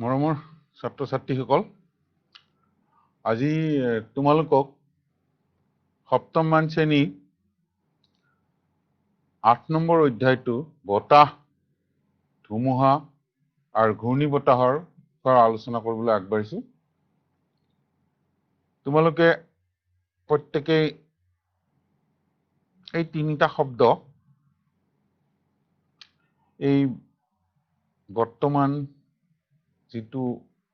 মৰমৰ ছাত্ৰ ছাত্ৰীসকল, আজি তোমালোকক সপ্তম মান শ্ৰেণী 8 নম্বৰ অধ্যায়টো বতাহ, ধুমুহা আৰু ঘূৰ্ণী বতাহৰ পৰা আলোচনা কৰিবলৈ আগবাঢ়িছো। তোমালোকে প্ৰত্যেকেই এই তিনিটা শব্দ এই বৰ্তমান যিটো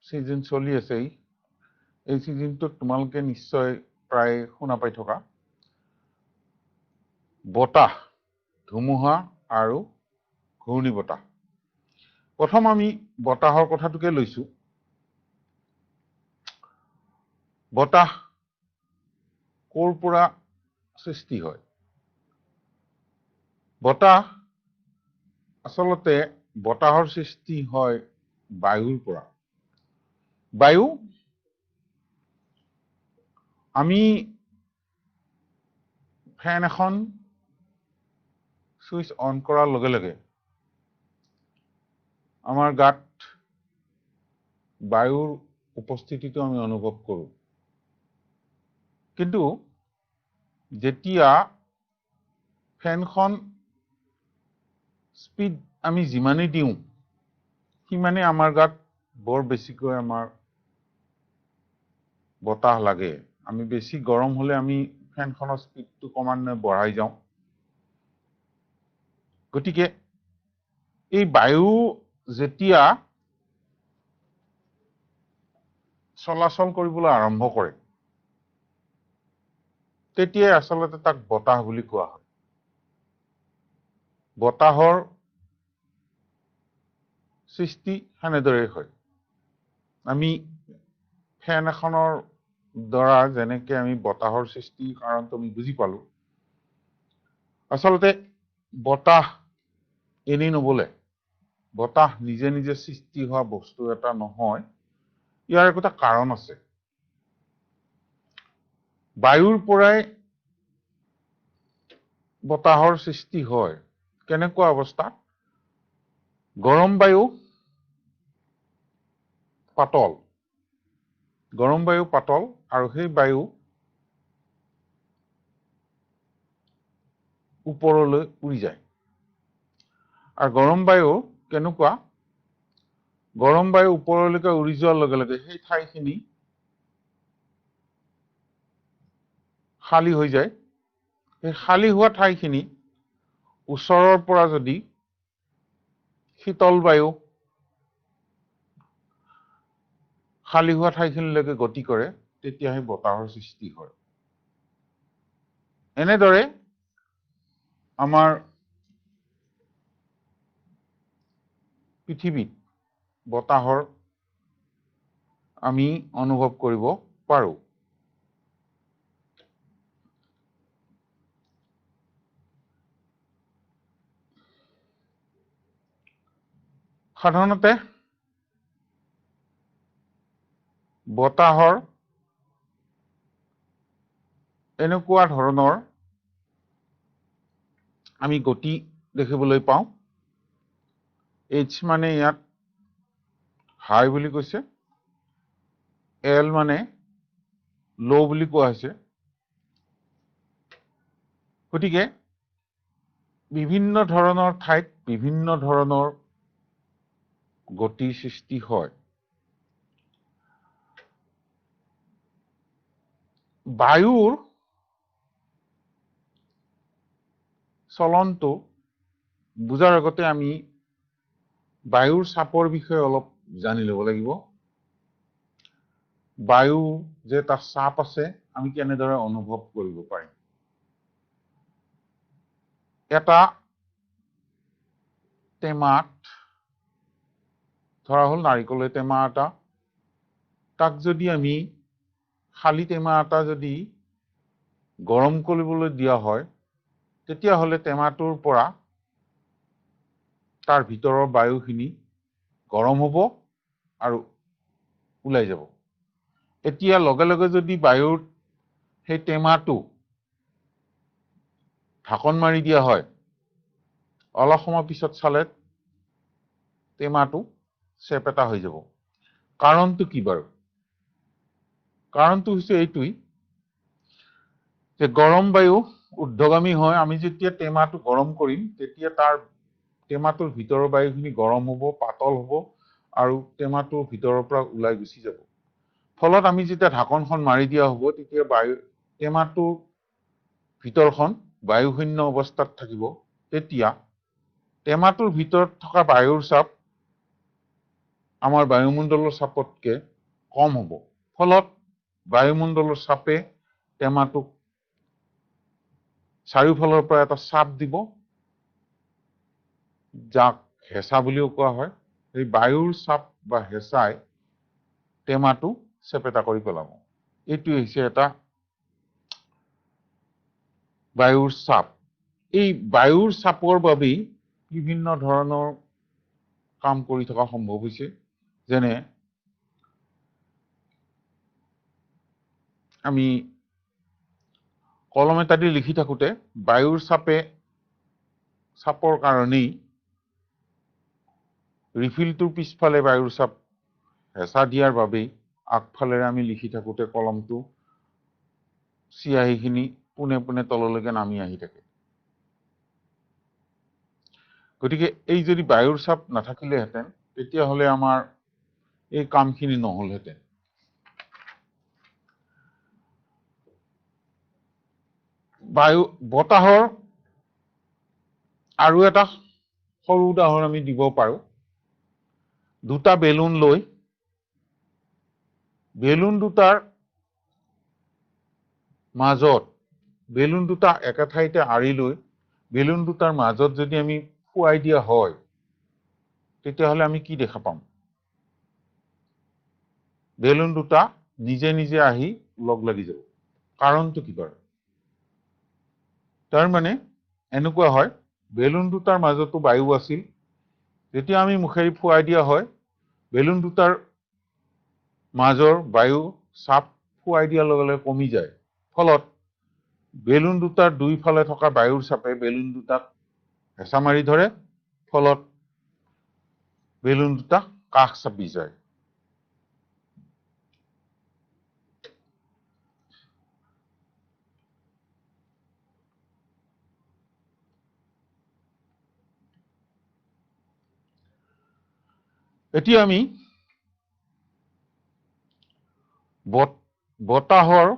সিজন চলি আছে এই সিজনটোত তোমালোকে নিশ্চয় প্ৰায় শুনা পাই থকা বতাহ, ধুমুহা আৰু ঘূৰ্ণী বতাহ। প্ৰথম আমি বতাহৰ কথাটোকে লৈছো। বতাহ ক'ৰ পৰা সৃষ্টি হয়? বতাহ আচলতে বতাহৰ সৃষ্টি হয় বায়ুৰ পৰা। বায়ু আমি ফেন এখন সুইচ অন কৰাৰ লগে লগে আমাৰ গাত বায়ুৰ উপস্থিতিটো আমি অনুভৱ কৰোঁ। কিন্তু যেতিয়া ফেনখন স্পীড আমি যিমানেই দিওঁ সিমানেই আমাৰ গাত বৰ বেছিকৈ আমাৰ বতাহ লাগে। আমি বেছি গৰম হলে আমি ফেনখনৰ স্পীডটো ক্ৰমান্বয়ে বঢ়াই যাওঁ। গতিকে এই বায়ু যেতিয়া চলাচল কৰিবলৈ আৰম্ভ কৰে তেতিয়াই আচলতে তাক বতাহ বুলি কোৱা হয়। বতাহৰ সৃষ্টি সেনেদৰে হয়। আমি ফেন এখনৰ দ্বাৰা যেনেকে আমি বতাহৰ সৃষ্টিৰ কাৰণটো আমি বুজি পালো, আচলতে বতাহ এনেই নবলে। বতাহ নিজে নিজে সৃষ্টি হোৱা বস্তু এটা নহয়, ইয়াৰ একটা কাৰণ আছে। বায়ুৰ পৰাই বতাহৰ সৃষ্টি হয়। কেনেকুৱা অৱস্থা? গৰম বায়ু পাতল, গৰম বায়ু পাতল আৰু সেই বায়ু ওপৰলৈ উৰি যায়। আৰু গৰম বায়ু কেনেকুৱা? গৰম বায়ু ওপৰলৈকে উৰি যোৱাৰ লগে লগে সেই ঠাইখিনি খালী হৈ যায়। সেই খালী হোৱা ঠাইখিনি ওচৰৰ পৰা যদি শীতল বায়ু খালী হোৱা ঠাইখিনিলৈকে গতি কৰে তেতিয়াহে বতাহৰ সৃষ্টি হয়। এনেদৰে আমাৰ পৃথিৱীত বতাহৰ আমি অনুভৱ কৰিব পাৰো। সাধাৰণতে বতাহৰ এনেকুৱা ধৰণৰ আমি গতি দেখিবলৈ পাওঁ। H মানে ইয়াত হাই বুলি কৈছে, L মানে লো বুলি কোৱা হৈছে। গতিকে বিভিন্ন ধৰণৰ ঠাইত বিভিন্ন ধৰণৰ গতিৰ সৃষ্টি হয়। বায়ুৰ চলনটো বুজাৰ আগতে আমি বায়ুৰ চাপৰ বিষয়ে অলপ জানি ল'ব লাগিব। বায়ু যে তাৰ চাপ আছে আমি কেনেদৰে অনুভৱ কৰিব পাৰিম? এটা টেমাত ধৰা হল নাৰিকলৰ টেমা এটা, তাক যদি আমি খালী টেমা এটা যদি গৰম কৰিবলৈ দিয়া হয় তেতিয়াহ'লে টেমাটোৰ পৰা তাৰ ভিতৰৰ বায়ুখিনি গৰম হ'ব আৰু ওলাই যাব। এতিয়া লগে লগে যদি বায়ুৰ সেই টেমাটো ঢাকন মাৰি দিয়া হয়, অলপ সময় পিছত চালে টেমাটো চেপেটা হৈ যাব। কাৰণটো কি বাৰু? কাৰণটো হৈছে এইটোই যে গৰম বায়ু ঊৰ্ধ্বগামী হয়। আমি যেতিয়া টেমাটো গৰম কৰিম তেতিয়া টেমাটোৰ ভিতৰৰ বায়ুখিনি গৰম হ'ব, পাতল হ'ব আৰু টেমাটোৰ ভিতৰৰ পৰা ওলাই গুচি যাব। ফলত আমি যেতিয়া ঢাকনখন মাৰি দিয়া হ'ব তেতিয়া টেমাটোৰ ভিতৰখন বায়ুশূন্য অৱস্থাত থাকিব। তেতিয়া টেমাটোৰ ভিতৰত থকা বায়ুৰ চাপ আমাৰ বায়ুমণ্ডলৰ চাপতকে কম হ'ব। ফলত বায়ুমণ্ডলৰ চাপে টেমাটোক চাৰিওফালৰ পৰা এটা চাপ দিব, যাক হেঁচা বুলিও কোৱা হয়। এই বায়ুৰ চাপ বা হেঁচাই টেমাটো চেপেটা কৰি পেলাব। এইটো হৈছে এটা বায়ুৰ চাপ। এই বায়ুৰ চাপৰ বাবেই বিভিন্ন ধৰণৰ কাম কৰি থকা সম্ভৱ হৈছে। যেনে আমি কলম এটা দি লিখি থাকোতে বায়ুৰ চাপৰ কাৰণেই ৰিফিলটোৰ পিছফালে বায়ুৰ চাপ হেঁচা দিয়াৰ বাবেই আগফালেৰে আমি লিখি থাকোতে কলমটো চিয়াহীখিনি পোনে পোনে তললৈকে নামি আহি থাকে। গতিকে এই যদি বায়ুৰ চাপ নাথাকিলেহেঁতেন তেতিয়াহ'লে আমাৰ এই কামখিনি নহ'লহেঁতেন। বতাহৰ আৰু এটা সৰু উদাহৰণ আমি দিব পাৰোঁ। দুটা বেলুন লৈ বেলুন দুটাৰ মাজত বেলুন দুটা একে ঠাইতে আঁৰি লৈ বেলুন দুটাৰ মাজত যদি আমি ফুৱাই দিয়া হয় তেতিয়াহ'লে আমি কি দেখা পাম? বেলুন দুটা নিজে নিজে আহি লগ লাগি যাব। কাৰণটো কি বাৰু? তাৰ মানে এনেকুৱা হয়, বেলুন দুটাৰ মাজতো বায়ু আছিল। যেতিয়া আমি মুখেৰে ফুৱাই দিয়া হয় বেলুন দুটাৰ মাজৰ বায়ু চাপ ফুৱাই দিয়াৰ লগে লগে কমি যায়। ফলত বেলুন দুটাৰ দুইফালে থকা বায়ুৰ চাপে বেলুন দুটাক হেঁচা মাৰি ধৰে। ফলত বেলুন দুটা কাষ চাপি যায়। এতিয়া আমি বতাহৰ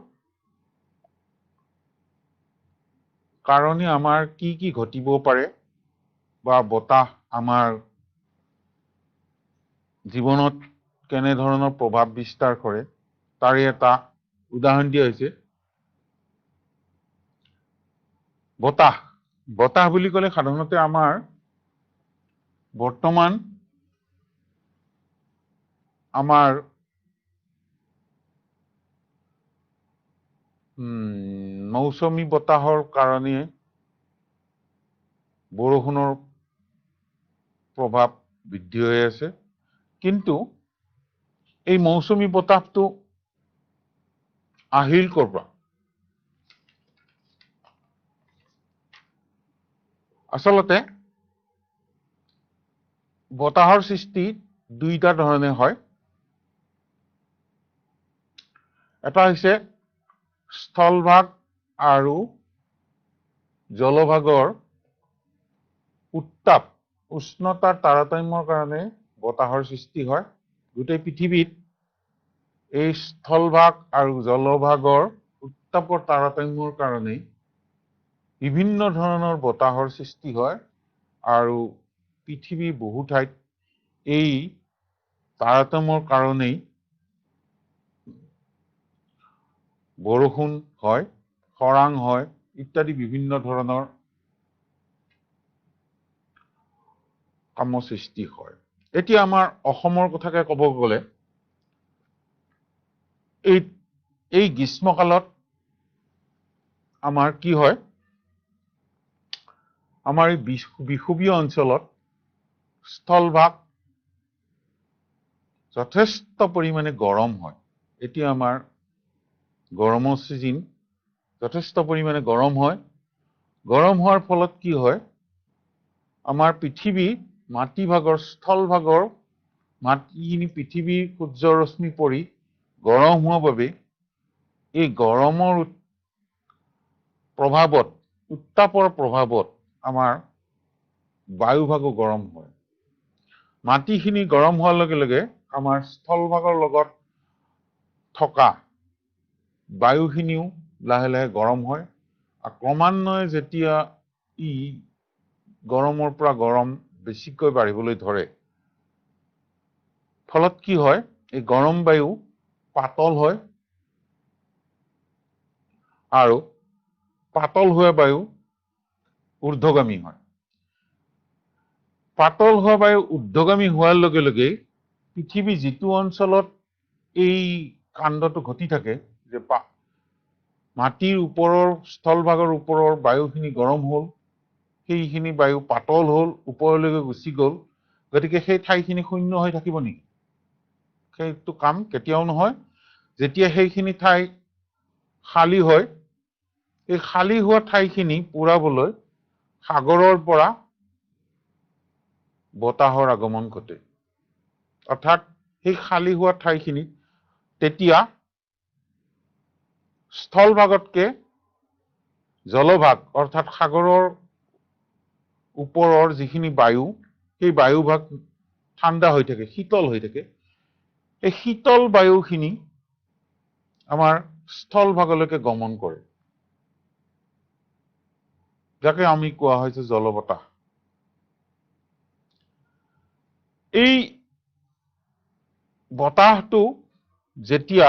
কাৰণে আমাৰ কি কি ঘটিব পাৰে বা বতাহ আমাৰ জীৱনত কেনেধৰণৰ প্ৰভাৱ বিস্তাৰ কৰে তাৰে এটা উদাহৰণ দিয়া হৈছে। বতাহ বুলি ক'লে সাধাৰণতে আমাৰ বৰ্তমান আমাৰ মৌচুমী বতাহৰ কাৰণে বৰষুণৰ প্ৰভাৱ বৃদ্ধি হৈ আছে। কিন্তু এই মৌচুমী বতাহটো আহিল ক'ৰ পৰা? আচলতে বতাহৰ সৃষ্টি দুইটা ধৰণে হয়। এটা হৈছে স্থলভাগ আৰু জলভাগৰ উষ্ণতাৰ তাৰতম্যৰ কাৰণে বতাহৰ সৃষ্টি হয়। গোটেই পৃথিৱীত এই স্থলভাগ আৰু জলভাগৰ উত্তাপৰ তাৰতম্যৰ কাৰণে বিভিন্ন ধৰণৰ বতাহৰ সৃষ্টি হয় আৰু পৃথিৱীৰ বহু ঠাইত এই তাৰতম্যৰ কাৰণেই বৰষুণ হয়, খৰাং হয় ইত্যাদি বিভিন্ন ধৰণৰ কামৰ সৃষ্টি হয়। এতিয়া আমাৰ অসমৰ কথাকে ক'ব গ'লে এই গ্ৰীষ্মকালত আমাৰ কি হয়? আমাৰ এই বিষুৱীয় অঞ্চলত স্থলভাগ যথেষ্ট পৰিমাণে গৰম হয়। এতিয়া আমাৰ গৰমৰ ছিজন, যথেষ্ট পৰিমাণে গৰম হয়। গৰম হোৱাৰ ফলত কি হয়? আমাৰ পৃথিৱীৰ মাটিভাগৰ স্থলভাগৰ মাটিখিনি পৃথিৱীৰ সূৰ্যৰ ৰশ্মি পৰি গৰম হোৱাৰ বাবে এই গৰমৰ প্ৰভাৱত, উত্তাপৰ প্ৰভাৱত আমাৰ বায়ুভাগো গৰম হয়। মাটিখিনি গৰম হোৱাৰ লগে লগে আমাৰ স্থলভাগৰ লগত থকা বায়ুখিনিও লাহে লাহে গৰম হয়। আৰু ক্ৰমান্বয়ে যেতিয়া ই গৰমৰ পৰা গৰম বেছিকৈ বাঢ়িবলৈ ধৰে, ফলত কি হয়, এই গৰম বায়ু পাতল হয় আৰু পাতল হোৱা বায়ু ঊৰ্ধ্বগামী হয়। পাতল হোৱা বায়ু ঊৰ্ধ্বগামী হোৱাৰ লগে লগে পৃথিৱী যিটো অঞ্চলত এই কাণ্ডটো ঘটি থাকে, যে মাটিৰ ওপৰৰ স্থলভাগৰ ওপৰৰ বায়ুখিনি গৰম হ'ল, সেইখিনি বায়ু পাতল হ'ল, ওপৰলৈকে গুচি গ'ল, গতিকে সেই ঠাইখিনি শূন্য হৈ থাকিব নেকি? সেইটো কাম কেতিয়াও নহয়। যেতিয়া সেইখিনি ঠাই খালী হয়, এই খালী হোৱা ঠাইখিনি পূৰাবলৈ সাগৰৰ পৰা বতাহৰ আগমন ঘটে। অৰ্থাৎ সেই খালী হোৱা ঠাইখিনিত তেতিয়া স্থলভাগতকে জলভাগ অৰ্থাৎ সাগৰৰ ওপৰৰ যিখিনি বায়ু, সেই বায়ুভাগ ঠাণ্ডা হৈ থাকে, শীতল হৈ থাকে। এই শীতল বায়ুখিনি আমাৰ স্থলভাগলৈকে গমন কৰে, যাকে আমি কোৱা হৈছে জলবতাহ। এই বতাহটো যেতিয়া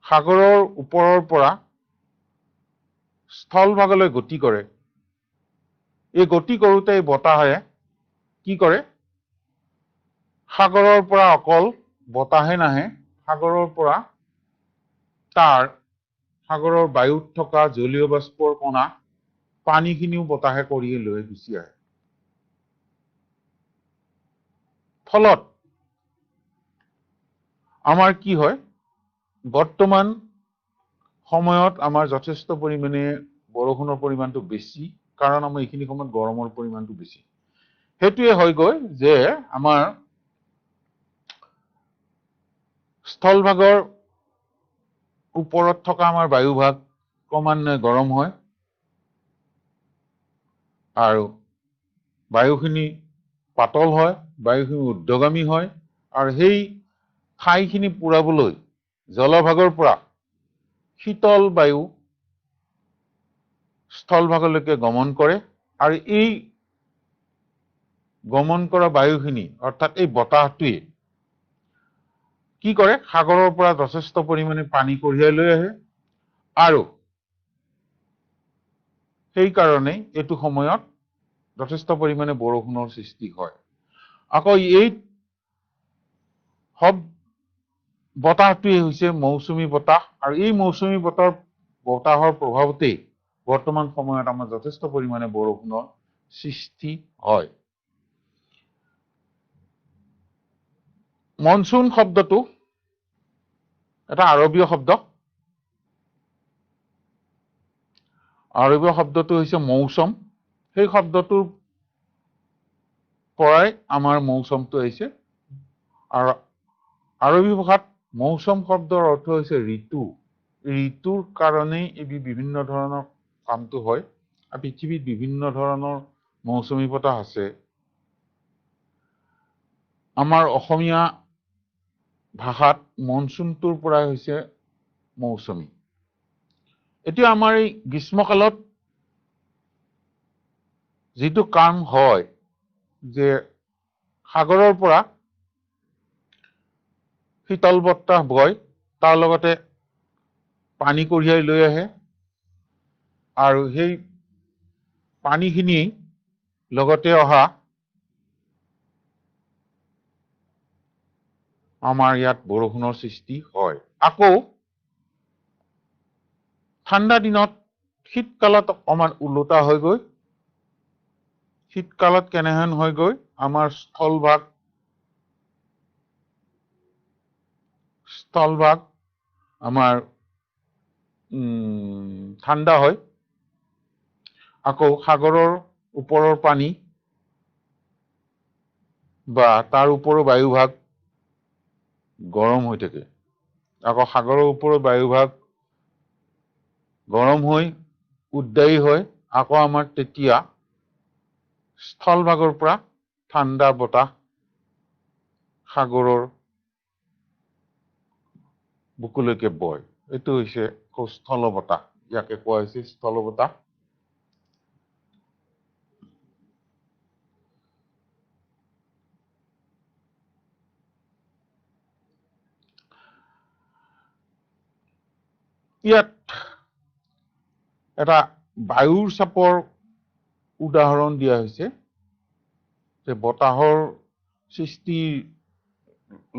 সাগৰৰ ওপৰৰ পৰা স্থলভাগলৈ গতি কৰে, এই গতি কৰোঁতে এই বতাহে কি কৰে, সাগৰৰ পৰা অকল বতাহে নাহে, সাগৰৰ পৰা তাৰ সাগৰৰ বায়ুত থকা জলীয় বাষ্পৰ কণা, পানীখিনিও বতাহে কঢ়িয়াই লৈ গুচি আহে। ফলত আমাৰ কি হয়, বৰ্তমান সময়ত আমাৰ যথেষ্ট পৰিমাণে বৰষুণৰ পৰিমাণটো বেছি, কাৰণ আমাৰ এইখিনি সময়ত গৰমৰ পৰিমাণটো বেছি। সেইটোৱে হয়গৈ যে আমাৰ স্থলভাগৰ ওপৰত থকা আমাৰ বায়ুভাগ ক্ৰমান্বয়ে গৰম হয় আৰু বায়ুখিনি পাতল হয়, বায়ুখিনি ঊৰ্ধ্বগামী হয়, আৰু সেই ঠাইখিনি পূৰাবলৈ জলভাগৰ পৰা শীতল বায়ু স্থলভাগলৈকে গমন কৰে, আৰু এই গমন কৰা বায়ুখিনি অৰ্থাৎ এই বতাহটোৱে কি কৰে, সাগৰৰ পৰা যথেষ্ট পৰিমাণে পানী কঢ়িয়াই লৈ আহে, আৰু সেইকাৰণে এইটো সময়ত যথেষ্ট পৰিমাণে বৰষুণৰ সৃষ্টি হয়। আকৌ এই বতাহটোৱে হৈছে মৌচুমী বতাহ, আৰু এই মৌচুমী বতাহৰ প্ৰভাৱতেই বৰ্তমান সময়ত আমাৰ যথেষ্ট পৰিমাণে বৰষুণৰ সৃষ্টি হয়। মনচুন শব্দটো এটা আৰবীয় শব্দ। আৰবীয় শব্দটো হৈছে মৌচম। সেই শব্দটোৰ পৰাই আমাৰ মৌচমটো আহিছে। আৰু আৰবী ভাষাত মৌচম শব্দৰ অৰ্থ হৈছে ঋতু। ঋতুৰ কাৰণেই এই বিভিন্ন ধৰণৰ কামটো হয়। আৰু পৃথিৱীত বিভিন্ন ধৰণৰ মৌচুমী বতাহ আছে। আমাৰ অসমীয়া ভাষাত মনচুনটোৰ পৰাই হৈছে মৌচুমী। এতিয়া আমাৰ এই গ্ৰীষ্মকালত যিটো কাম হয়, যে সাগৰৰ পৰা শীতল বতাহ বয়, তাৰ লগতে পানী কঢ়িয়াই লৈ আহে, আৰু সেই পানীখিনি লগতে অহা আমাৰ ইয়াত বৰষুণৰ সৃষ্টি হয়। আকৌ ঠাণ্ডা দিনত শীতকালত অকণমান ওলোটা হৈ গৈ, শীতকালত কেনেহেন হৈ গৈ আমাৰ স্থলভাগ আমাৰ ঠাণ্ডা হয়। আকৌ সাগৰৰ ওপৰৰ পানী বা তাৰ ওপৰৰ বায়ুভাগ গৰম হৈ থাকে। আকৌ সাগৰৰ ওপৰৰ বায়ুভাগ গৰম হৈ উদ্দায়ী হয়। আকৌ আমাৰ তেতিয়া স্থলভাগৰ পৰা ঠাণ্ডা বতাহ সাগৰৰ বুকুলৈকে বয়। এইটো হৈছে স্থল বতাহ। ইয়াকে কোৱা হৈছে স্থল বতাহ। ইয়াত এটা বায়ুৰ চাপৰ উদাহৰণ দিয়া হৈছে যে বতাহৰ সৃষ্টিৰ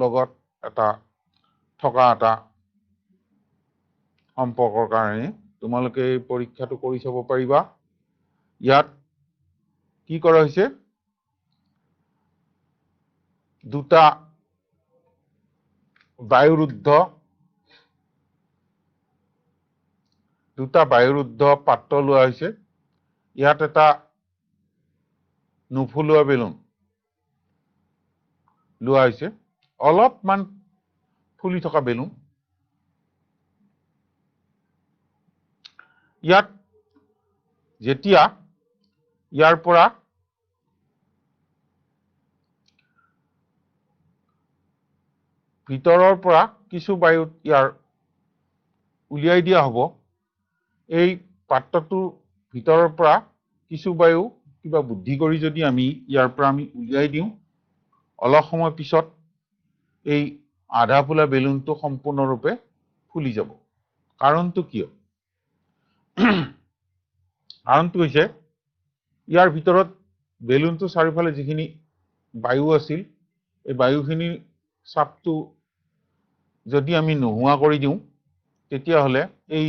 লগত থকা এটা সম্পৰ্কৰ কাৰণে তোমালোকে এই পৰীক্ষাটো কৰি চাব পাৰিবা। ইয়াত কি কৰা হৈছে, দুটা বায়ুৰুদ্ধ পাত্ৰ লোৱা হৈছে। ইয়াত এটা নুফুলোৱা বেলুন লোৱা হৈছে, অলপমান ফুলি থকা বেলুন। ইয়াত যেতিয়া ইয়াৰ পৰা ভিতৰৰ পৰা কিছু বায়ু ইয়াৰ উলিয়াই দিয়া হ'ব, এই পাত্ৰটোৰ ভিতৰৰ পৰা কিছু বায়ু কিবা বুদ্ধি কৰি যদি আমি ইয়াৰ পৰা উলিয়াই দিওঁ, অলপ সময় পিছত এই আধা ফুলা বেলুনটো সম্পূৰ্ণৰূপে ফুলি যাব। কাৰণটো কিয়? কাৰণটো হৈছে ইয়াৰ ভিতৰত বেলুনটো চাৰিওফালে যিখিনি বায়ু আছিল, এই বায়ুখিনিৰ চাপটো যদি আমি নোহোৱা কৰি দিওঁ, তেতিয়াহ'লে এই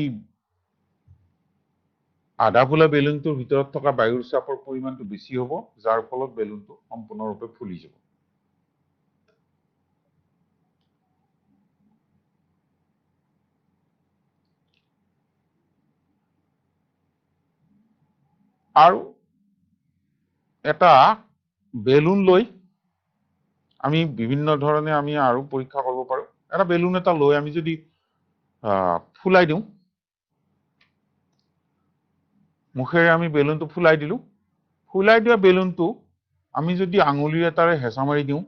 আধা ফুলা বেলুনটোৰ ভিতৰত থকা বায়ুৰ চাপৰ পৰিমাণটো বেছি হ'ব, যাৰ ফলত বেলুনটো সম্পূৰ্ণৰূপে ফুলি যাব। আৰু এটা বেলুন লৈ আমি বিভিন্ন ধৰণে আমি আৰু পৰীক্ষা কৰিব পাৰো। এটা বেলুন এটা লৈ আমি যদি ফুলাই দিওঁ, মুখেৰে আমি বেলুনটো ফুলাই দিলো, ফুলাই দিয়া বেলুনটো আমি যদি আঙুলিৰ এটাৰে হেঁচা মাৰি দিওঁ,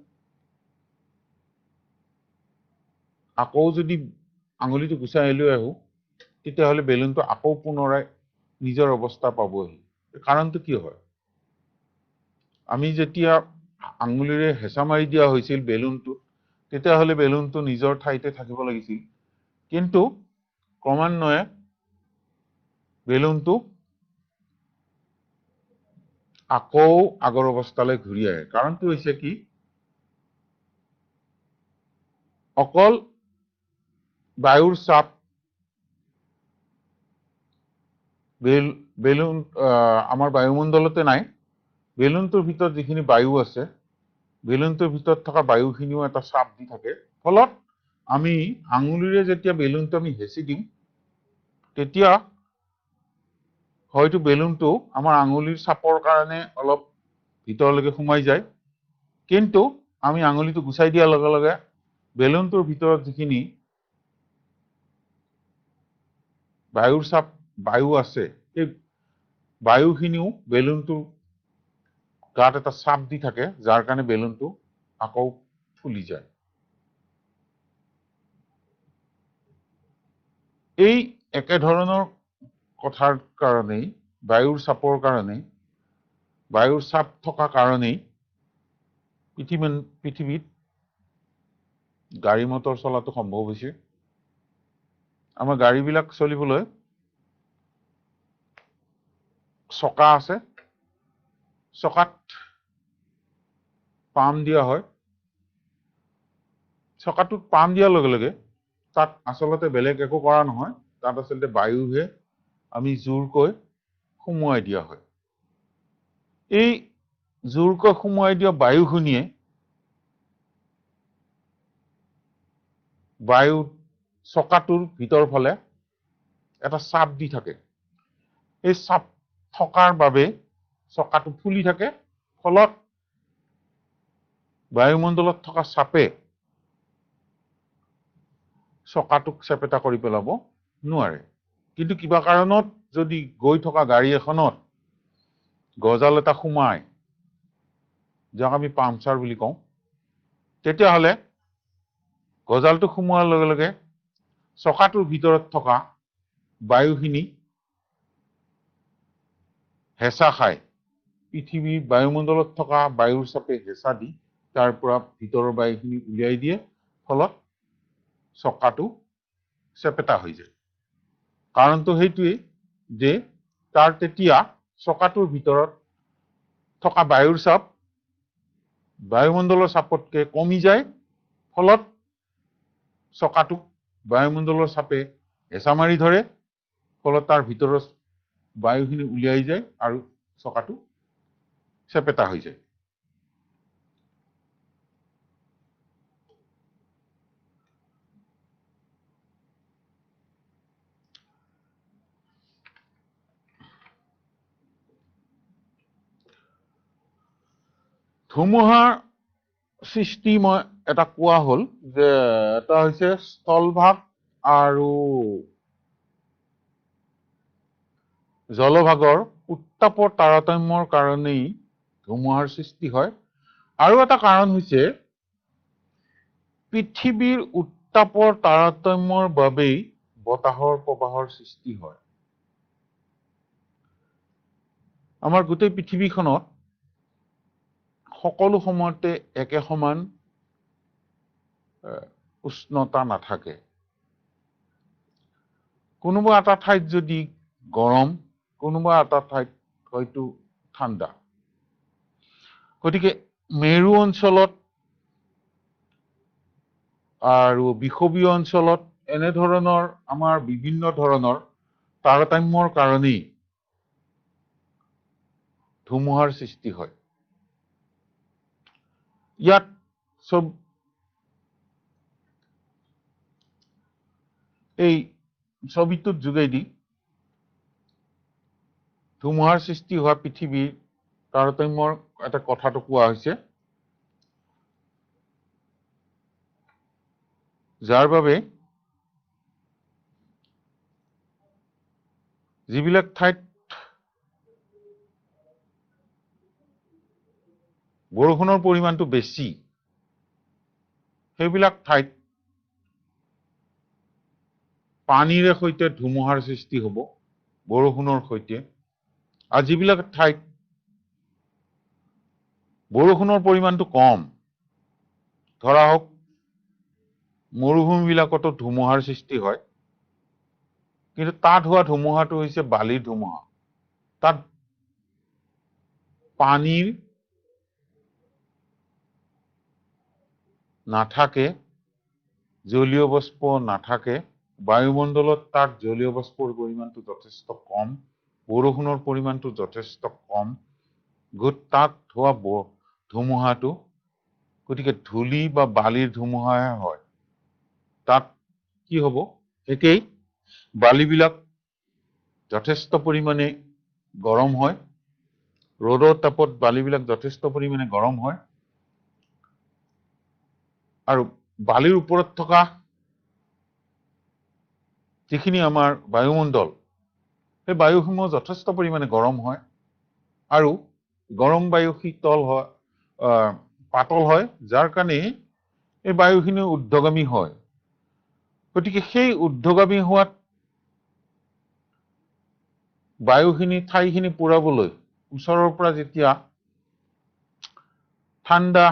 আকৌ যদি আঙুলিটো গুচাই লৈ আহো, তেতিয়াহ'লে বেলুনটো আকৌ পুনৰাই নিজৰ অৱস্থা পাবহি। কাৰণটো কি হয়? আমি যেতিয়া আঙুলিৰে হেঁচা মাৰি দিয়া হৈছিল বেলুনটো, তেতিয়াহ'লে বেলুনটো নিজৰ ঠাইতে থাকিব লাগিছিল, কিন্তু ক্ৰমান্বয়ে বেলুনটো আকৌ আগৰ অৱস্থালৈ ঘূৰি আহে। কাৰণটো হৈছে কি, অকল বায়ুৰ চাপ বেলুন আমাৰ বায়ুমণ্ডলতে নাই, বেলুনটোৰ ভিতৰত যিখিনি বায়ু আছে, বেলুনটোৰ ভিতৰত থকা বায়ুখিনিও এটা চাপ দি থাকে। ফলত আমি আঙুলিৰে যেতিয়া বেলুনটো আমি হেঁচি দিম, তেতিয়া হয়তো বেলুনটো আমাৰ আঙুলিৰ চাপৰ কাৰণে অলপ ভিতৰলৈকে সোমাই যায়, কিন্তু আমি আঙুলিটো গুচাই দিয়াৰ লগে লগে বেলুনটোৰ ভিতৰত যিখিনি বায়ুৰ চাপ বায়ু আছে, সেই বায়ুখিনিও বেলুনটোৰ গাত এটা চাপ দি থাকে, যাৰ কাৰণে বেলুনটো আকৌ ফুলি যায়। এই একেধৰণৰ কথাৰ কাৰণেই, বায়ুৰ চাপৰ কাৰণেই, বায়ুৰ চাপ থকা কাৰণেই পৃথিৱীত গাড়ী মটৰ চলাটো সম্ভৱ হৈছে। আমাৰ গাড়ীবিলাক চলিবলৈ চকা আছে, চকাত পাম দিয়া হয়, চকাটোত পাম দিয়াৰ লগে লগে তাত আচলতে বেলেগ একো কৰা নহয়, তাত আচলতে বায়ুহে আমি জোৰকৈ সুমুৱাই দিয়া হয়। এই জোৰকৈ সুমুৱাই দিয়া বায়ুখিনিয়ে বায়ু চকাটোৰ ভিতৰ ফালে এটা চাপ দি থাকে। এই চাপ থকাৰ বাবে চকাটো ফুলি থাকে, ফলত বায়ুমণ্ডলত থকা চাপে চকাটোক চেপেটা কৰি পেলাব নোৱাৰে। কিন্তু কিবা কাৰণত যদি গৈ থকা গাড়ী এখনত গজাল এটা সোমায়, যাক আমি পাংচাৰ বুলি কওঁ, তেতিয়াহ'লে গজালটো সোমোৱাৰ লগে লগে চকাটোৰ ভিতৰত থকা বায়ুখিনি হেঁচা খায়। পৃথিৱীৰ বায়ুমণ্ডলত থকা বায়ুৰ চাপে হেঁচা দি তাৰ পৰা ভিতৰৰ বায়ুখিনি উলিয়াই দিয়ে, ফলত চকাটো চেপেটা হৈ যায়। কাৰণটো সেইটোৱেই যে তাৰ তেতিয়া চকাটোৰ ভিতৰত থকা বায়ুৰ চাপ বায়ুমণ্ডলৰ চাপতকৈ কমি যায়, ফলত চকাটোক বায়ুমণ্ডলৰ চাপে হেঁচা মাৰি ধৰে, ফলত তাৰ ভিতৰৰ বায়ুখিনি উলিয়াই যায় আৰু চকাটো চেপেটা হৈ যায়। ধুমুহাৰ সৃষ্টি মই এটা কোৱা হ'ল যে এটা হৈছে স্থলভাগ আৰু জলভাগৰ উত্তাপৰ তাৰতম্যৰ কাৰণেই ধুমুহাৰ সৃষ্টি হয়। আৰু এটা কাৰণ হৈছে পৃথিৱীৰ উত্তাপৰ তাৰতম্যৰ বাবেই বতাহৰ প্ৰবাহৰ সৃষ্টি হয়। আমাৰ গোটেই পৃথিৱীখনত সকলো সময়তে একে সমান উষ্ণতা নাথাকে। কোনোবা এটা ঠাইত যদি গৰম, কোনোবা এটা ঠাইত হয়তো ঠাণ্ডা। গতিকে মেৰু অঞ্চলত আৰু বিষুৱীয় অঞ্চলত এনেধৰণৰ আমাৰ বিভিন্ন ধৰণৰ তাৰতম্যৰ কাৰণেই ধুমুহাৰ সৃষ্টি হয়। ইয়াত এই ছবিটোৰ যোগেদি ধুমুহাৰ সৃষ্টি হোৱা পৃথিৱীৰ তাৰতম্যৰ এটা কথাটো কোৱা হৈছে, যাৰ বাবে যিবিলাক ঠাইত বৰষুণৰ পৰিমাণটো বেছি, সেইবিলাক ঠাইত পানীৰে সৈতে ধুমুহাৰ সৃষ্টি হ'ব বৰষুণৰ সৈতে। আৰু যিবিলাক ঠাইত বৰষুণৰ পৰিমাণটো কম, ধৰা হওক মৰুভূমিবিলাকতো ধুমুহাৰ সৃষ্টি হয়, কিন্তু তাত হোৱা ধুমুহাটো হৈছে বালিৰ ধুমুহা। তাত পানীৰ নাথাকে, জলীয় বাষ্প নাথাকে, বায়ুমণ্ডলত তাত জলীয় বাষ্পৰ পৰিমাণটো যথেষ্ট কম, বৰষুণৰ পৰিমাণটো যথেষ্ট কম, তাত হোৱা ধুমুহাটো গতিকে ধূলি বা বালিৰ ধুমুহাহে হয়। তাত কি হ'ব, একেই বালিবিলাক যথেষ্ট পৰিমাণে গৰম হয়, ৰ'দৰ তাপত বালিবিলাক যথেষ্ট পৰিমাণে গৰম হয়, আৰু বালিৰ ওপৰত থকা যিখিনি আমাৰ বায়ুমণ্ডল, সেই বায়ুসমূহ যথেষ্ট পৰিমাণে গৰম হয়, আৰু গৰম বায়ু শীতল হয়, পাতল হয়, যাৰ কাৰণে এই বায়ুখিনি ঊৰ্ধ্বগামী হয়। গতিকে সেই ঊৰ্ধ্বগামী হোৱাত বায়ুখিনি ঠাইখিনি পুৰাবলৈ ওচৰৰ পৰা যেতিয়া ঠাণ্ডা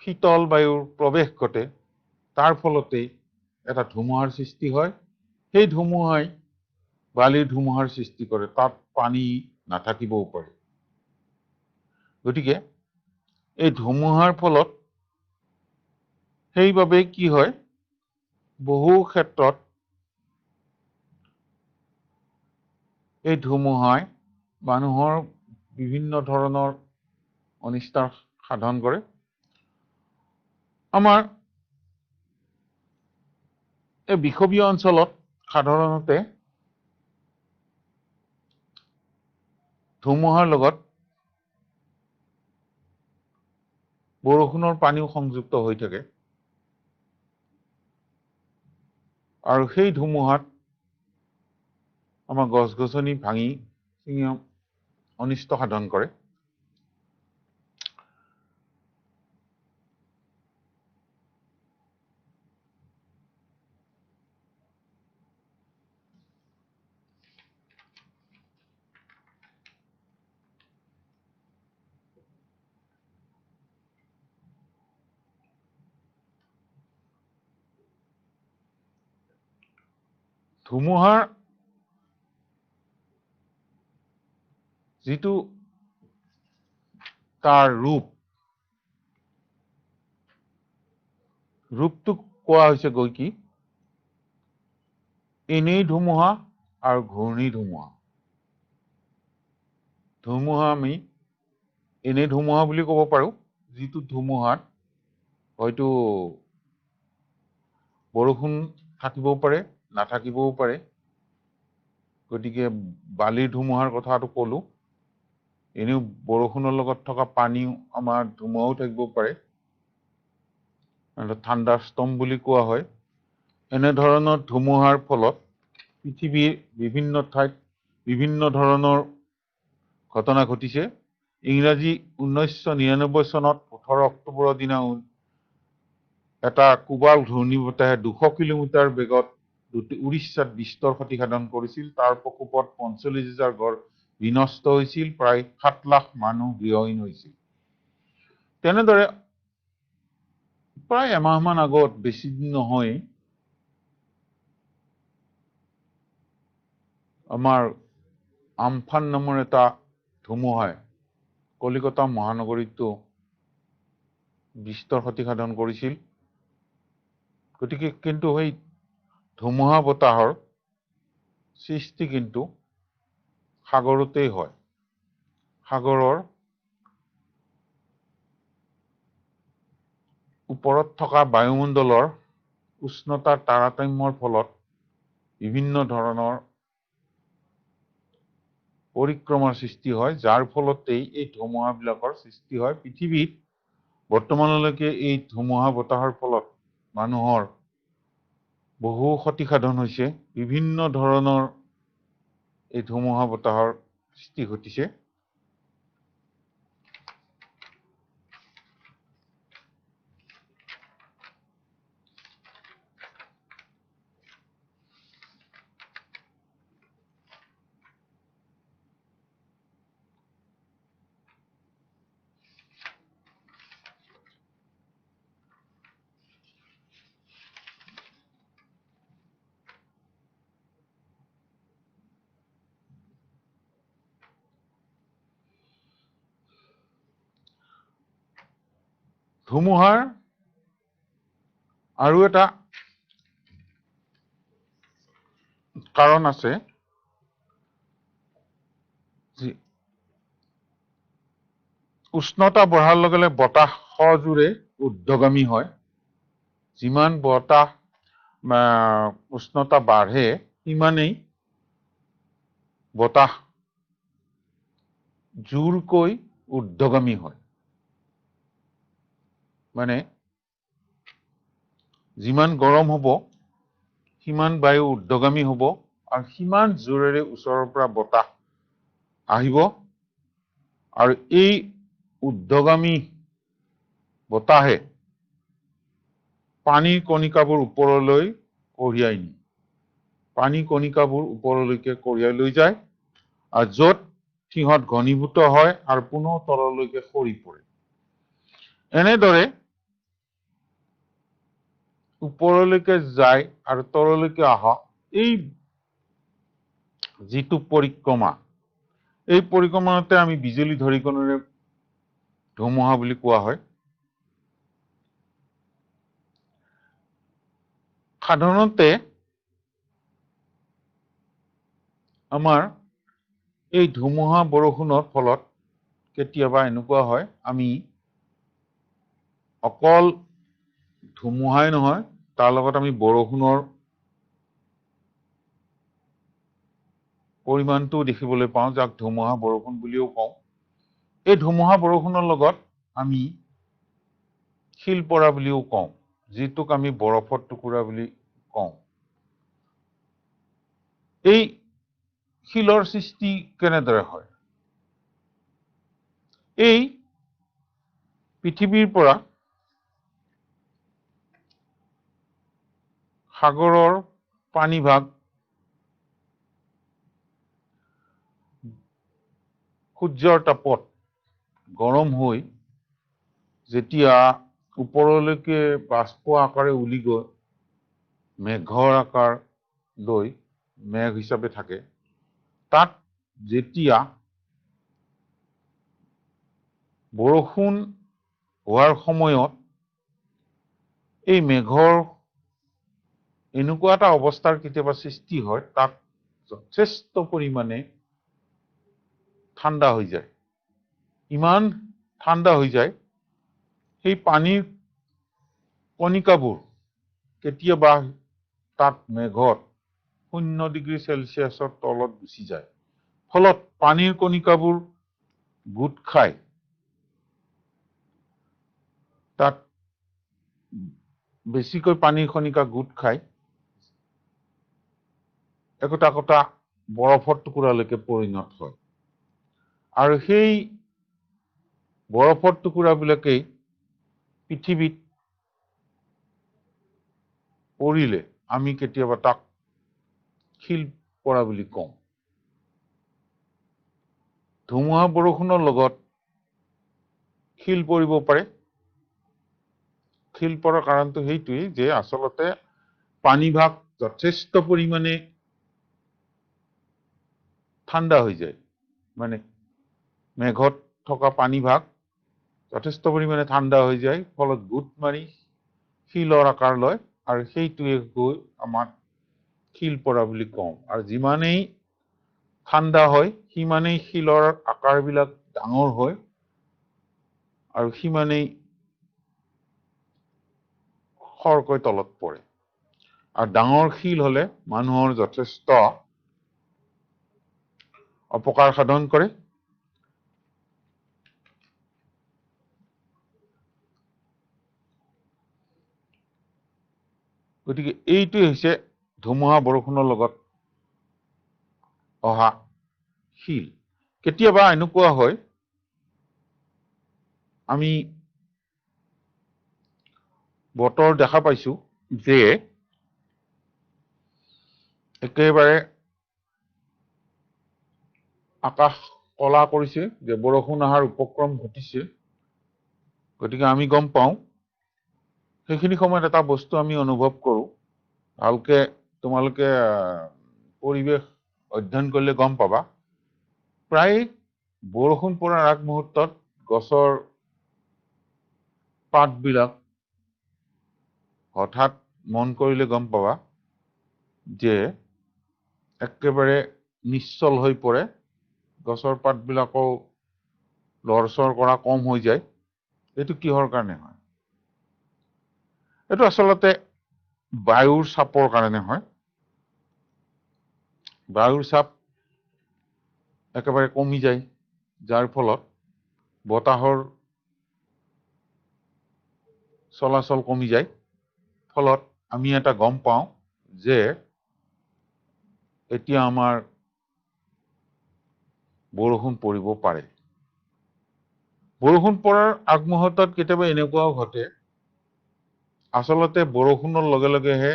শীতল বায়ুৰ প্ৰৱেশ ঘটে, তাৰ ফলতেই এটা ধুমুহাৰ সৃষ্টি হয়। সেই ধুমুহাই বালিৰ ধুমুহাৰ সৃষ্টি কৰে, তাত পানী নাথাকিবও পাৰে। গতিকে এই ধুমুহাৰ ফলত সেইবাবে কি হয়, বহু ক্ষেত্ৰত এই ধুমুহাই মানুহৰ বিভিন্ন ধৰণৰ অনিষ্ট সাধন কৰে। আমাৰ এই বিষুৱীয় অঞ্চলত সাধাৰণতে ধুমুহাৰ লগত বৰষুণৰ পানীও সংযুক্ত হৈ থাকে আৰু সেই ধুমুহাত আমাৰ গছ-গছনি ভাঙি চিঙি অনিষ্ট সাধন কৰে। ধুমুহাৰ যিটো তাৰ ৰূপটোক কোৱা হৈছে গৈ কি এনেই ধুমুহা আৰু ঘূৰ্ণি ধুমুহা। ধুমুহা আমি এনেই ধুমুহা বুলি ক'ব পাৰো, যিটো ধুমুহাত হয়তো বৰষুণ থাকিবও পাৰে, নাথাকিবও পাৰে। গতিকে বালিৰ ধুমুহাৰ কথাটো ক'লো। এনেও বৰষুণৰ লগত থকা পানীও আমাৰ ধুমুহাও থাকিব পাৰে। থাণ্ডাৰ ষ্টৰ্ম বুলি কোৱা হয়। এনেধৰণৰ ধুমুহাৰ ফলত পৃথিৱীৰ বিভিন্ন ঠাইত বিভিন্ন ধৰণৰ ঘটনা ঘটিছে। ইংৰাজী 1999 চনত 18 অক্টোবৰৰ দিনা এটা কোবাল ঘূৰ্ণী বতাহে 200 কিলোমিটাৰ বেগত উৰিষ্যাত বিস্তৰ ক্ষতি সাধন কৰিছিল। তাৰ প্ৰকোপত 45,000 ঘৰ বিনষ্ট হৈছিল, প্ৰায় 7 লাখ মানুহ গৃহহীন হৈছিল। তেনেদৰে প্ৰায় এমাহমান আগত, বেছি দিন নহয়, আমাৰ আমফান নামৰ এটা ধুমুহাই কলিকতা মহানগৰীতো বিস্তৰ ক্ষতি সাধন কৰিছিল। গতিকে কিন্তু সেই ধুমুহা বতাহৰ সৃষ্টি কিন্তু সাগৰতেই হয়। সাগৰৰ ওপৰত থকা বায়ুমণ্ডলৰ উষ্ণতাৰ তাৰতম্যৰ ফলত বিভিন্ন ধৰণৰ পৰিক্ৰমাৰ সৃষ্টি হয়, যাৰ ফলতেই এই ধুমুহাবিলাকৰ সৃষ্টি হয়। পৃথিৱীত বৰ্তমানলৈকে এই ধুমুহা বতাহৰ ফলত মানুহৰ বহু ক্ষতি সাধন হৈছে। বিভিন্ন ধৰণৰ এই ধুমুহা বতাহৰ সৃষ্টি ঘটিছে। ধুমুহাৰ আৰু এটা কাৰণ আছে, উষ্ণতা বঢ়াৰ লগে লগে বতাহ সজোৰে ঊৰ্ধ্বগামী হয়। যিমান বতাহ উষ্ণতা বাঢ়ে, সিমানেই বতাহ জোৰকৈ ঊৰ্ধ্বগামী হয়। মানে যিমান গৰম হ'ব, সিমান বায়ু ঊৰ্ধ্বগামী হ'ব আৰু সিমান জোৰেৰে ওচৰৰ পৰা বতাহ আহিব আৰু এই ঊৰ্ধ্বগামী বতাহে পানীৰ কণিকাবোৰ ওপৰলৈ কঢ়িয়াই নিয়ে। পানীৰ কণিকাবোৰ ওপৰলৈকে কঢ়িয়াই লৈ যায় আৰু য'ত সিহঁত ঘনীভূত হয় আৰু পুনৰ তললৈকে সৰি পৰে। এনেদৰে ওপৰলৈকে যায় আৰু তললৈকে অহা এই যিটো পৰিক্ৰমা, এই পৰিক্ৰমাতে আমি বিজুলী ধৰিকণেৰে ধুমুহা বুলি কোৱা হয়। সাধাৰণতে আমাৰ এই ধুমুহা বৰষুণৰ ফলত কেতিয়াবা এনেকুৱা হয়, আমি অকল ধুমুহাই নহয়, তাৰ লগত আমি বৰষুণৰ পৰিমাণটো দেখিবলৈ পাওঁ, যাক ধুমুহা বৰষুণ বুলিও কওঁ। এই ধুমুহা বৰষুণৰ লগত আমি শিল পৰা বুলিও কওঁ, যিটোক আমি বৰফৰ টুকুৰা বুলি কওঁ। এই শিলৰ সৃষ্টি কেনেদৰে হয়? এই পৃথিৱীৰ পৰা সাগৰৰ পানীভাগ সূৰ্যৰ তাপত গৰম হৈ যেতিয়া ওপৰলৈকে বাষ্প আকাৰে উলি গৈ মেঘৰ আকাৰ লৈ মেঘ হিচাপে থাকে, তাত যেতিয়া বৰষুণ হোৱাৰ সময়ত এই মেঘৰ এনেকুৱা এটা অৱস্থাৰ কেতিয়াবা সৃষ্টি হয়, তাত যথেষ্ট পৰিমাণে ঠাণ্ডা হৈ যায়। ইমান ঠাণ্ডা হৈ যায়, সেই পানীৰ কণিকাবোৰ কেতিয়াবা তাত মেঘত 0°C তলত গুচি যায়। ফলত পানীৰ কণিকাবোৰ গোট খাই তাত বেছিকৈ পানীৰ কণিকা গোট খাই একোটা একোটা বৰফৰ টুকুৰালৈকে পৰিণত হয়। আৰু সেই বৰফৰ টুকুৰাবিলাকেই পৃথিৱীত পৰিলে আমি কেতিয়াবা তাক শিল পৰা বুলি কওঁ। ধুমুহা বৰষুণৰ লগত শিল পৰিব পাৰে। শিল পৰাৰ কাৰণটো সেইটোৱেই যে আচলতে পানীভাগ যথেষ্ট পৰিমাণে ঠাণ্ডা হৈ যায়। মানে মেঘত থকা পানীভাগ যথেষ্ট পৰিমাণে ঠাণ্ডা হৈ যায়, ফলত গোট মাৰি শিলৰ আকাৰ লয়, আৰু সেইটোৱে গৈ আমাক শিল পৰা বুলি কওঁ। আৰু যিমানেই ঠাণ্ডা হয় সিমানেই শিলৰ আকাৰবিলাক ডাঙৰ হয়, আৰু সিমানেই খৰকৈ তলত পৰে। আৰু ডাঙৰ শিল হলে মানুহৰ যথেষ্ট অপকাৰ সাধন কৰে। গতিকে এইটোৱে হৈছে ধুমুহা বৰষুণৰ লগত অহা শিল। কেতিয়াবা এনেকুৱা হয়, আমি বতৰ দেখা পাইছো যে একেবাৰে আকাশ কলা কৰিছে, যে বৰষুণ অহাৰ উপক্ৰম ঘটিছে। গতিকে আমি গম পাওঁ, সেইখিনি সময়ত এটা বস্তু আমি অনুভৱ কৰোঁ, ভালকে তোমালোকে পৰিৱেশ অধ্যয়ন কৰিলে গম পাবা, প্ৰায় বৰষুণ পৰাৰ আগমুহূৰ্তত গছৰ পাতবিলাক হঠাৎ মন কৰিলে গম পাবা যে একেবাৰে নিশ্চল হৈ পৰে, গছৰ পাতবিলাকো লৰচৰ কৰা কম হৈ যায়। এইটো কিহৰ কাৰণে হয়? এইটো আচলতে বায়ুৰ চাপৰ কাৰণে হয়। বায়ুৰ চাপ একেবাৰে কমি যায়, যাৰ ফলত বতাহৰ চলাচল কমি যায়। ফলত আমি এটা গম পাওঁ যে এতিয়া আমাৰ বৰষুণ পৰিব পাৰে। বৰষুণ পৰাৰ আগমুহূৰ্তত কেতিয়াবা এনেকুৱাও ঘটে, আচলতে বৰষুণৰ লগে লগেহে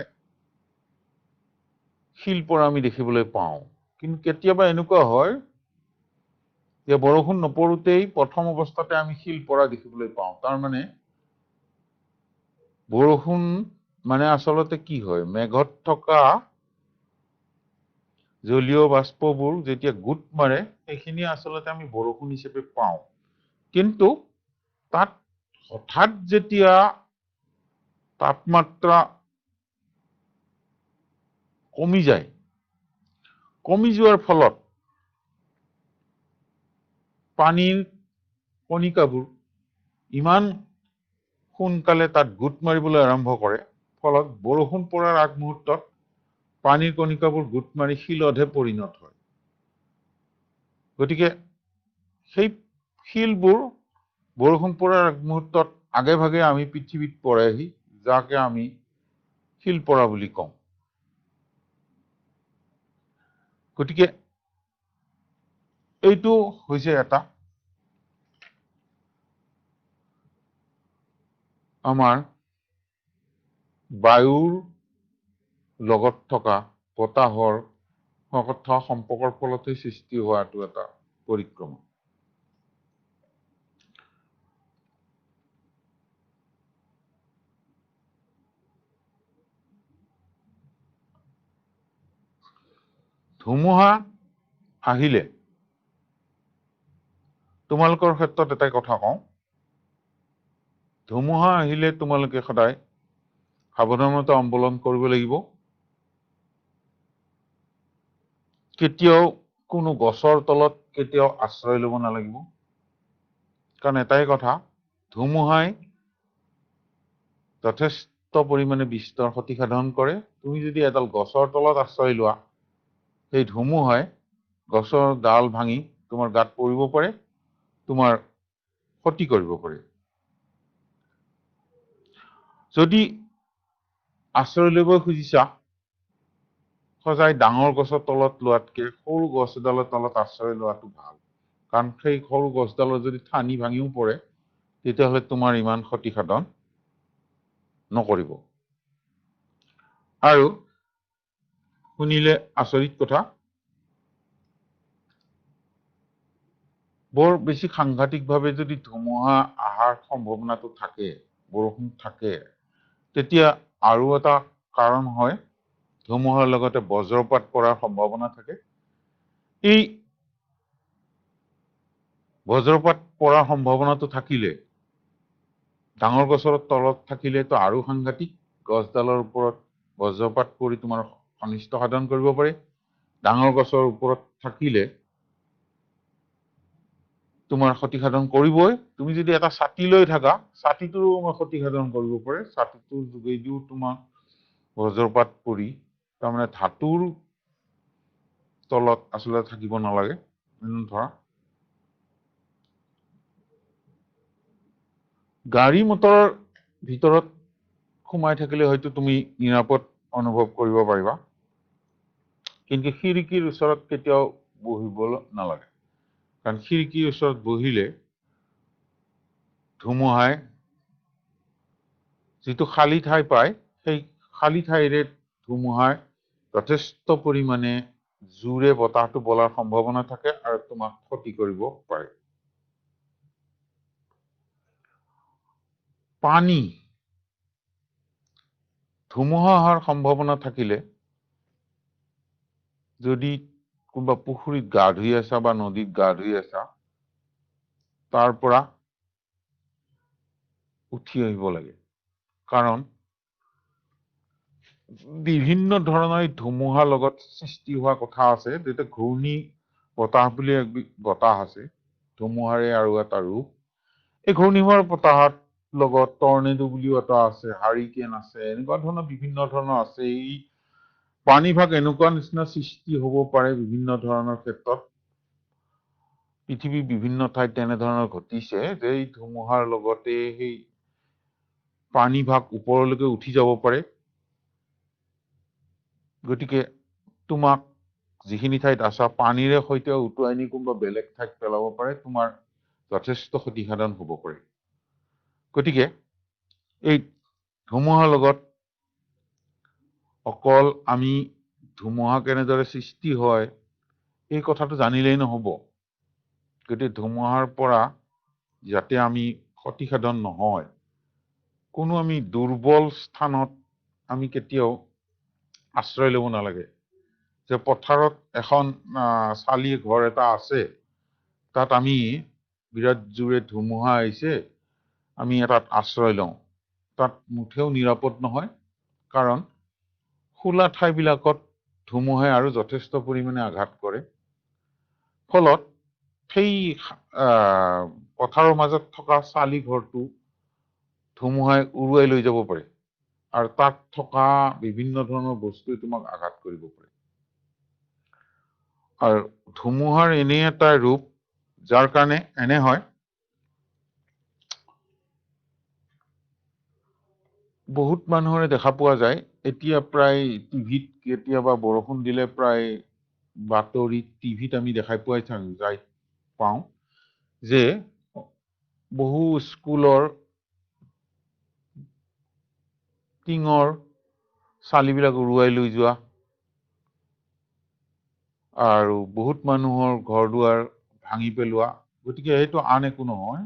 শিল পৰা আমি দেখিবলৈ পাওঁ। কিন্তু কেতিয়াবা এনেকুৱা হয় যে বৰষুণ নপৰোতেই প্ৰথম অৱস্থাতে আমি শিল পৰা দেখিবলৈ পাওঁ। তাৰ মানে বৰষুণ মানে আচলতে কি হয়, মেঘত থকা জলীয় বাষ্পবোৰ যেতিয়া গোট মাৰে, সেইখিনি আচলতে আমি বৰষুণ হিচাপে পাওঁ। কিন্তু তাত হঠাৎ যেতিয়া তাপমাত্ৰা কমি যায়, কমি যোৱাৰ ফলত পানীৰ কণিকাবোৰ ইমান সোনকালে তাত গোট মাৰিবলৈ আৰম্ভ কৰে, ফলত বৰষুণ পৰাৰ আগমুহূৰ্তত পানীৰ কণিকাবোৰ গোট মাৰি শিলতহে পৰিণত হয়। গতিকে সেই শিলবোৰ বৰষুণ পৰাৰ আগমুহূৰ্তত আগে ভাগে আমি পৃথিৱীত পৰেহি, যাকে আমি শিলপৰা বুলি কওঁ। গতিকে এইটো হৈছে এটা আমাৰ বায়ুৰ লগত থকা বতাহৰ লগত থকা সম্পৰ্কৰ ফলতে সৃষ্টি হোৱাটো এটা পৰিক্ৰমা। ধুমুহা আহিলে তোমালোকৰ ক্ষেত্ৰত এটাই কথা কওঁ, ধুমুহা আহিলে তোমালোকে সদায় সাৱধানতা অৱলম্বন কৰিব লাগিব। কেতিয়াও কোনো গছৰ তলত কেতিয়াও আশ্ৰয় ল'ব নালাগিব। কাৰণ এটাই কথা, ধুমুহাই যথেষ্ট পৰিমাণে বিস্তৰ ক্ষতি সাধন কৰে। তুমি যদি এডাল গছৰ তলত আশ্ৰয় লোৱা, সেই ধুমুহাই গছৰ ডাল ভাঙি তোমাৰ গাত পৰিব পাৰে, তোমাৰ ক্ষতি কৰিব পাৰে। যদি আশ্ৰয় ল'ব খুজিছা, সজাই ডাঙৰ গছৰ তলত লোৱাতকে সৰু গছ এডালৰ তলত আশ্ৰয় লোৱাটো ভাল। কাৰণ সেই সৰু গছডালৰ যদি ঠানি ভাঙিও পৰে, তেতিয়াহ'লে তোমাৰ ইমান ক্ষতি সাধন নকৰিব। আৰু শুনিলে আচৰিত কথা, বৰ বেছি সাংঘাতিকভাৱে যদি ধুমুহা অহাৰ সম্ভাৱনাটো থাকে, বৰষুণ থাকে, তেতিয়া আৰু এটা কাৰণ হয়, ধুমুহাৰ লগতে বজ্ৰপাত পৰাৰ সম্ভাৱনা থাকে। এই বজ্ৰপাত পৰাৰ সম্ভাৱনাটো থাকিলে, ডাঙৰ গছৰ তলত থাকিলেতো আৰু সাংঘাতিক, গছডালৰ ওপৰত বজ্ৰপাত পৰি তোমাৰ অনিষ্ট সাধন কৰিব পাৰে। ডাঙৰ গছৰ ওপৰত থাকিলে তোমাৰ ক্ষতি সাধন কৰিবই। তুমি যদি এটা ছাতি লৈ থাকা, ছাতিটোৰো ক্ষতি সাধন কৰিব পাৰে। ছাতিটোৰ যোগেদিও তোমাৰ বজ্ৰপাত পৰি, তাৰমানে ধাতুৰ তলত আচলতে থাকিব নালাগে। ধৰা গাড়ী মটৰৰ ভিতৰত সোমাই থাকিলে হয়তো তুমি নিৰাপদ অনুভৱ কৰিব পাৰিবা, কিন্তু খিৰিকীৰ ওচৰত কেতিয়াও বহিব নালাগে। কাৰণ খিৰিকীৰ ওচৰত বহিলে ধুমুহাই যিটো খালী ঠাই পায়, সেই খালী ঠাইৰে ধুমুহাই যথেষ্ট পৰিমাণে জোৰে বতাহটো বলাৰ সম্ভাৱনা থাকে আৰু তোমাক ক্ষতি কৰিব পাৰে। পানী, ধুমুহা অহাৰ সম্ভাৱনা থাকিলে যদি কোনোবা পুখুৰীত গা ধুই আছা বা নদীত গা ধুই আছা, তাৰ পৰা উঠি আহিব লাগে। কাৰণ বিভিন্ন ধৰণৰ ধুমুহাৰ লগত সৃষ্টি হোৱা কথা আছে। যেতিয়া ঘূৰ্ণী বতাহ বুলি বতাহ আছে, ধুমুহাৰে আৰু এটা ৰূপ। এই ঘূৰ্ণীবতাহৰ বতাহত লগত টৰ্নেডো বুলিও এটা আছে, হাৰিকেন আছে, এনেকুৱা ধৰণৰ বিভিন্ন ধৰণৰ আছে। এই পানীভাগ এনেকুৱা নিচিনা সৃষ্টি হ'ব পাৰে বিভিন্ন ধৰণৰ ক্ষেত্ৰত। পৃথিৱীৰ বিভিন্ন ঠাইত তেনেধৰণৰ ঘটিছে যে এই ধুমুহাৰ লগতে সেই পানীভাগ ওপৰলৈকে উঠি যাব পাৰে। গতিকে তোমাক যিখিনি ঠাইত আছা, পানীৰে সৈতে উটুৱাই নি কোনোবা বেলেগ ঠাইত পেলাব পাৰে, তোমাৰ যথেষ্ট ক্ষতিসাধন হ'ব পাৰে। গতিকে এই ধুমুহাৰ লগত অকল আমি ধুমুহা কেনেদৰে সৃষ্টি হয় এই কথাটো জানিলেই নহ'ব। গতিকে ধুমুহাৰ পৰা যাতে আমি ক্ষতিসাধন নহয়, কোনো আমি দুৰ্বল স্থানত আমি কেতিয়াও আশ্ৰয় ল'ব নালাগে। যে পথাৰত এখন চালি ঘৰ এটা আছে, তাত আমি বিৰাট জোৰে ধুমুহা আহিছে, আমি তাত আশ্ৰয় লওঁ, তাত মুঠেও নিৰাপদ নহয়। কাৰণ খোলা ঠাইবিলাকত ধুমুহাই আৰু যথেষ্ট পৰিমাণে আঘাত কৰে। ফলত সেই পথাৰৰ মাজত থকা চালি ঘৰটো ধুমুহাই উৰুৱাই লৈ যাব পাৰে আৰু তাত থকা বিভিন্ন ধৰণৰ বস্তুৱে তোমাক আঘাত কৰিব পাৰে। আৰু ধুমুহাৰ এনে এটা ৰূপ, যাৰ কাৰণে এনে হয়, বহুত মানুহৰে দেখা পোৱা যায় এতিয়া প্ৰায় টিভিত কেতিয়াবা বৰষুণ দিলে প্ৰায় বাতৰিত টিভিত আমি দেখাই পোৱাই পাওঁ যে বহু স্কুলৰ টিঙৰ চালিবিলাক উৰুৱাই লৈ যোৱা আৰু বহুত মানুহৰ ঘৰ দুৱাৰ ভাঙি পেলোৱা গতিকে এইটো আন একো নহয়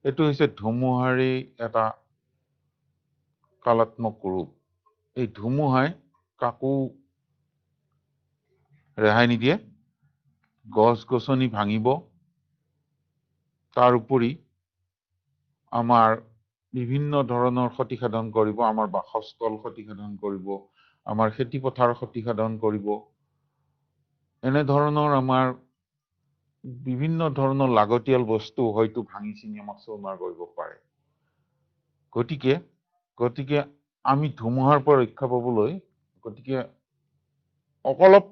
এইটো হৈছে ধুমুহাৰে এটা কালাত্মক ৰূপ এই ধুমুহাই কাকো ৰেহাই নিদিয়ে গছ গছনি ভাঙিব তাৰ উপৰি আমাৰ বিভিন্ন ধৰণৰ ক্ষতিসাধন কৰিব আমাৰ বাসস্থল ক্ষতিসাধন কৰিব আমাৰ খেতি পথাৰ ক্ষতিসাধন কৰিব এনে ধৰণৰ আমাৰ বিভিন্ন ধৰণৰ লাগতিয়াল বস্তু হয়তো ভাঙি চিঙি আমাক চৌমাৰ কৰিব পাৰে গতিকে আমি ধুমুহাৰ পৰা ৰক্ষা পাবলৈ গতিকে অলপ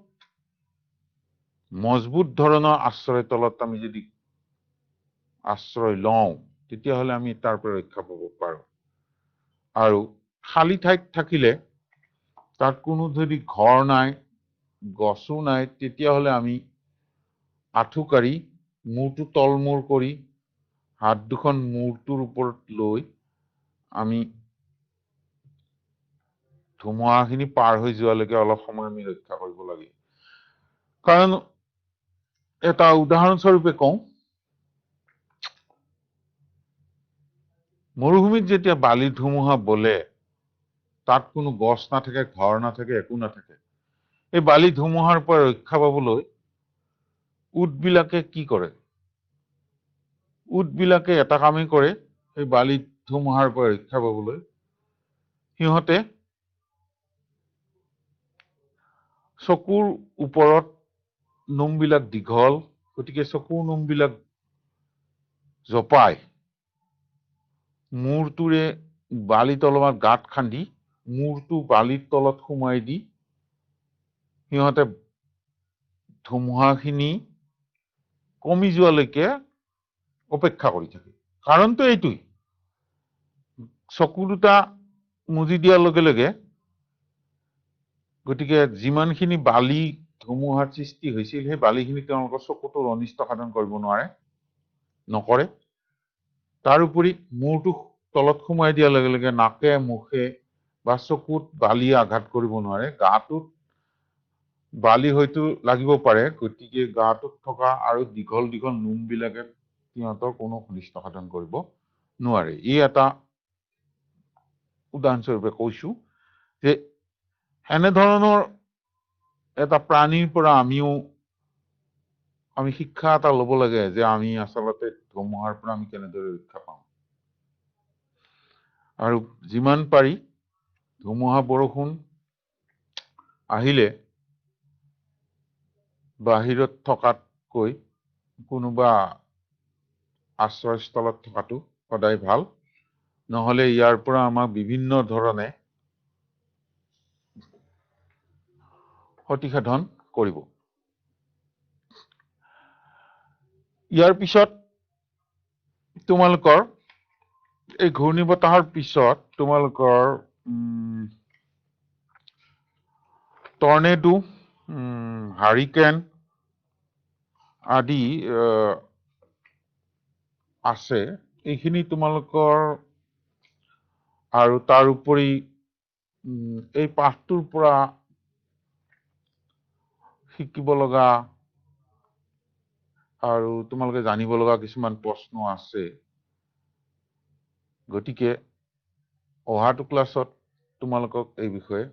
মজবুত ধৰণৰ আশ্ৰয় তলত আমি যদি আশ্ৰয় লওঁ তেতিয়াহ'লে আমি তাৰ পৰা ৰক্ষা পাব পাৰোঁ আৰু খালী ঠাইত থাকিলে তাত কোনো যদি ঘৰ নাই গছো নাই তেতিয়াহ'লে আমি আঁঠুকাৰি মূৰটো তলমূৰ কৰি হাত দুখন মূৰটোৰ ওপৰত লৈ আমি ধুমুহাখিনি পাৰ হৈ যোৱালৈকে অলপ সময় আমি ৰক্ষা কৰিব লাগে কাৰণ এটা উদাহৰণস্বৰূপে কওঁ মৰুভূমিত যেতিয়া বালিৰ ধুমুহা বলে তাত কোনো গছ নাথাকে ঘৰ নাথাকে একো নাথাকে এই বালি ধুমুহাৰ পৰা ৰক্ষা পাবলৈ উটবিলাকে কি কৰে উটবিলাকে এটা কামেই কৰে এই বালি ধুমুহাৰ পৰা ৰক্ষা পাবলৈ সিহঁতে চকুৰ ওপৰত নোমবিলাক দীঘল গতিকে চকুৰ নোমবিলাক জপাই মূৰটোৰে বালিত অলপমান গাঁত খান্দি মূৰটো বালিৰ তলত সোমাই দি সিহঁতে ধুমুহাখিনি কমি যোৱালৈকে অপেক্ষা কৰি থাকে কাৰণটো এইটোই চকু দুটা মুজি দিয়াৰ লগে লগে গতিকে যিমানখিনি বালি ধুমুহাৰ সৃষ্টি হৈছিল সেই বালিখিনি তেওঁলোকৰ চকুটোৰ অনিষ্ট সাধন কৰিব নকৰে তাৰ উপৰি মূৰটো তলত সোমাই দিয়াৰ লগে লগে নাকে মুখে বা চকুত বালিয়ে আঘাত কৰিব নোৱাৰে গাটোত বালি হয়তো লাগিব পাৰে গতিকে গাটোত থকা আৰু দীঘল দীঘল নোমবিলাকে সিহঁতৰ কোনো অনিষ্ট সাধন কৰিব নোৱাৰে ই এটা উদাহৰণস্বৰূপে কৈছো যে এনেধৰণৰ এটা প্ৰাণীৰ পৰা আমি শিক্ষা এটা ল'ব লাগে যে আমি আচলতে ধুমুহাৰ পৰা আমি কেনেদৰে ৰক্ষা পাওঁ আৰু যিমান পাৰি ধুমুহা বৰষুণ আহিলে বাহিৰত থকাতকৈ কোনোবা আশ্ৰয়স্থলত থকাটো সদায় ভাল নহলে ইয়াৰ পৰা আমাক বিভিন্ন ধৰণে ক্ষতিসাধন কৰিব ইয়াৰ পিছত তোমালোকৰ এই ঘূৰ্ণী বতাহৰ পিছত তোমালোকৰ টৰ্নেডো হাৰিকেন আদি আছে এইখিনি তোমালোকৰ আৰু তাৰ উপৰি এই পাঠটোৰ পৰা শিকিব লগা আৰু তোমালোকে জানিব লগা কিছুমান প্ৰশ্ন আছে গতিকে অহাটো ক্লাছত তোমালোকক এই বিষয়ে